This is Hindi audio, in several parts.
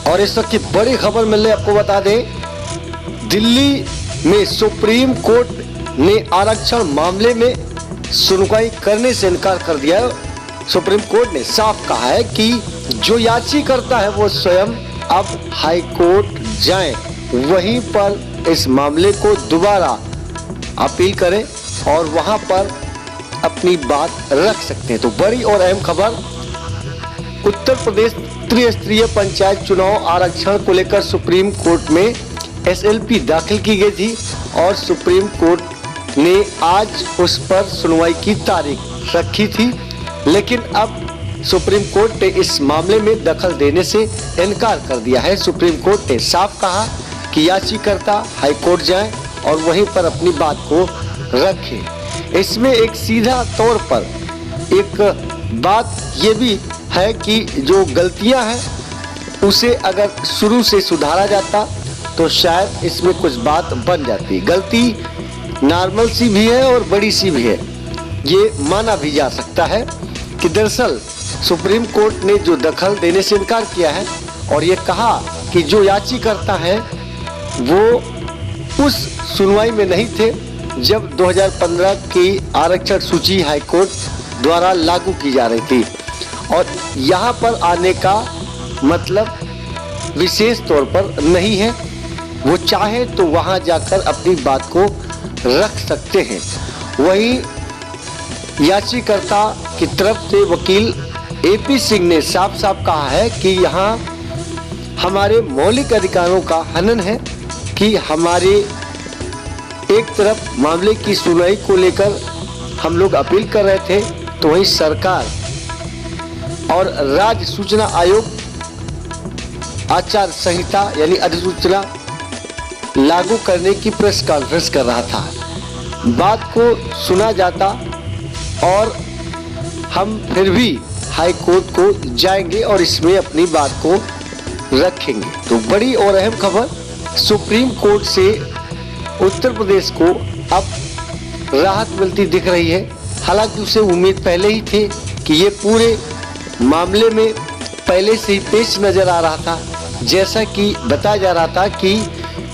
और इस वक्त की बड़ी खबर मिल रही है, आपको बता दें, दिल्ली में सुप्रीम कोर्ट ने आरक्षण मामले में सुनवाई करने से इनकार कर दिया है। सुप्रीम कोर्ट ने साफ कहा है कि जो याचिकाकर्ता है वो स्वयं अब हाई कोर्ट जाएं, वहीं पर इस मामले को दोबारा अपील करें और वहां पर अपनी बात रख सकते हैं। तो बड़ी और अहम खबर, उत्तर प्रदेश त्रिस्तरीय पंचायत चुनाव आरक्षण को लेकर सुप्रीम कोर्ट में एसएलपी दाखिल की गई थी और सुप्रीम कोर्ट ने आज उस पर सुनवाई की तारीख रखी थी, लेकिन अब सुप्रीम कोर्ट ने इस मामले में दखल देने से इनकार कर दिया है। सुप्रीम कोर्ट ने साफ कहा कि याचिकाकर्ता हाई कोर्ट जाएं और वहीं पर अपनी बात को रखें। इसमें एक सीधा तौर पर एक बात ये भी है कि जो गलतियां हैं उसे अगर शुरू से सुधारा जाता तो शायद इसमें कुछ बात बन जाती। गलती नॉर्मल सी भी है और बड़ी सी भी है, ये माना भी जा सकता है कि दरअसल सुप्रीम कोर्ट ने जो दखल देने से इनकार किया है और ये कहा कि जो याचिकाकर्ता हैं वो उस सुनवाई में नहीं थे जब 2015 की आरक्षण सूची हाईकोर्ट द्वारा लागू की जा रही थी, और यहाँ पर आने का मतलब विशेष तौर पर नहीं है। वो चाहे तो वहाँ जाकर अपनी बात को रख सकते हैं। वहीं याचिकाकर्ता की तरफ से वकील एपी सिंह ने साफ साफ कहा है कि यहाँ हमारे मौलिक अधिकारों का हनन है कि हमारे एक तरफ मामले की सुनवाई को लेकर हम लोग अपील कर रहे थे, तो वहीं सरकार और राज्य सूचना आयोग आचार संहिता यानी अधिसूचना लागू करने की प्रेस कॉन्फ्रेंस कर रहा था। बात को सुना जाता और हम फिर भी हाई कोर्ट को जाएंगे और इसमें अपनी बात को रखेंगे। तो बड़ी और अहम खबर, सुप्रीम कोर्ट से उत्तर प्रदेश को अब राहत मिलती दिख रही है। हालांकि उसे उम्मीद पहले ही थी कि ये पूरे मामले में पहले से ही पेश नजर आ रहा था। जैसा कि बताया जा रहा था कि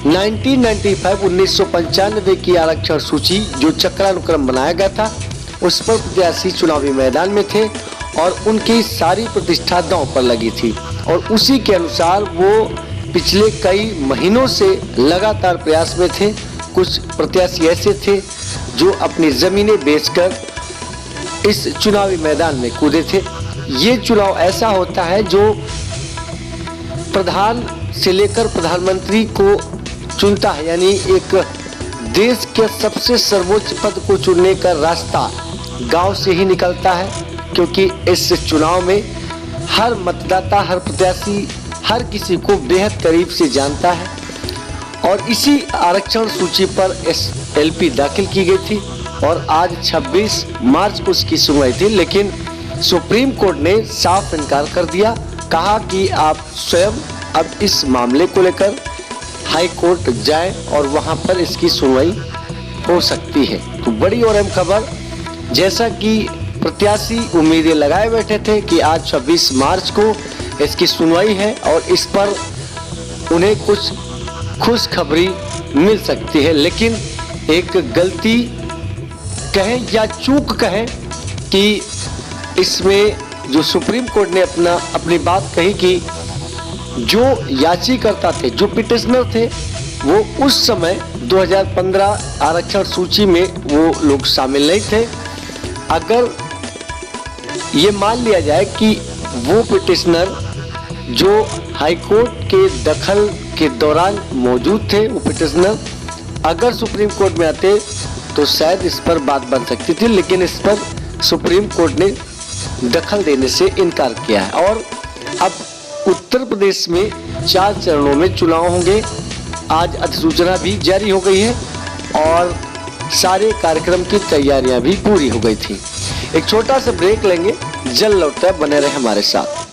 1995 की आरक्षण सूची जो चक्रानुक्रम बनाया गया था उस पर प्रत्याशी चुनावी मैदान में थे और उनकी सारी प्रतिष्ठा दांव पर लगी थी, और उसी के अनुसार वो पिछले कई महीनों से लगातार प्रयास में थे। कुछ प्रत्याशी ऐसे थे जो अपनी जमीनें बेचकर इस चुनावी मैदान में कूदे थे। ये चुनाव ऐसा होता है जो प्रधान से लेकर प्रधानमंत्री को चुनता है, यानी एक देश के सबसे सर्वोच्च पद को चुनने का रास्ता गांव से ही निकलता है, क्योंकि इस चुनाव में हर मतदाता, हर प्रत्याशी, हर किसी को बेहद करीब से जानता है। और इसी आरक्षण सूची पर एसएलपी दाखिल की गई थी और आज 26 मार्च को उसकी सुनवाई थी, लेकिन सुप्रीम कोर्ट ने साफ इनकार कर दिया। कहा कि आप स्वयं अब इस मामले को लेकर हाई कोर्ट जाएं और वहां पर इसकी सुनवाई हो सकती है। तो बड़ी और अहम खबर, जैसा कि प्रत्याशी उम्मीदें लगाए बैठे थे कि आज 26 मार्च को इसकी सुनवाई है और इस पर उन्हें कुछ खुशखबरी मिल सकती है, लेकिन एक गलती कहें या चूक कहें कि इसमें जो सुप्रीम कोर्ट ने अपनी बात कही कि जो याचिकाकर्ता थे, जो पिटिशनर थे, वो उस समय 2015 आरक्षण सूची में वो लोग शामिल नहीं थे। अगर ये मान लिया जाए कि वो पिटिशनर जो हाईकोर्ट के दखल के दौरान मौजूद थे, वो पिटिशनर अगर सुप्रीम कोर्ट में आते तो शायद इस पर बात बन सकती थी, लेकिन इस पर सुप्रीम कोर्ट ने दखल देने से इनकार किया है। और अब उत्तर प्रदेश में 4 चरणों में चुनाव होंगे। आज अधिसूचना भी जारी हो गई है और सारे कार्यक्रम की तैयारियां भी पूरी हो गई थी। एक छोटा सा ब्रेक लेंगे, जल्द लौटते हैं, बने रहे हमारे साथ।